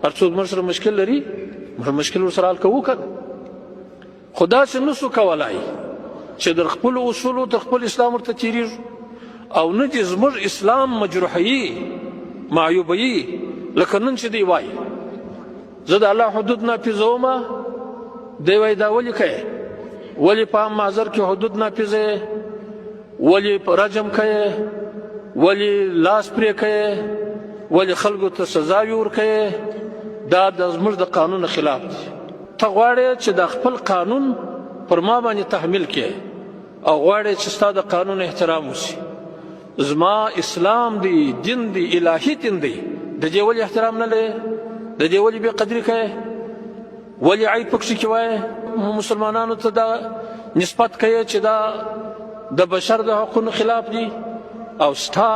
هر څوک موږ سره مشکل لري موږ مشکل ورسره حل کوو که خو داسې نسو کولی چې د خپلو اصولو د خپل اسلام ورته تېرېږو او نه دې زموږ اسلام مجروحوي معیوبوي لکه نن چې دی وایي زه د الله حدود نافظومه دی وایي دا ولې کوې ولې په عام معذر کې حدود نافظوې ولې رجم کوې ولې لاس پرې کوې ولې خلکو ته سزاوې ورکوې دا د زموږ د قانون خلاف دی ته غواړې چې د خپل قانون پر ما باندې تحمیل کړې او غواړې چې ستا د قانون احترام وشي زما اسلام دی دین دی الهي دین دی د دې ولې احترام نه لرې د دې ولې بې قدري کوې ولې عیب پکښې کې وایې مسلمانانو ته دا نسبت کوې چې دا د بشر د حقونو خلاف دي او ستا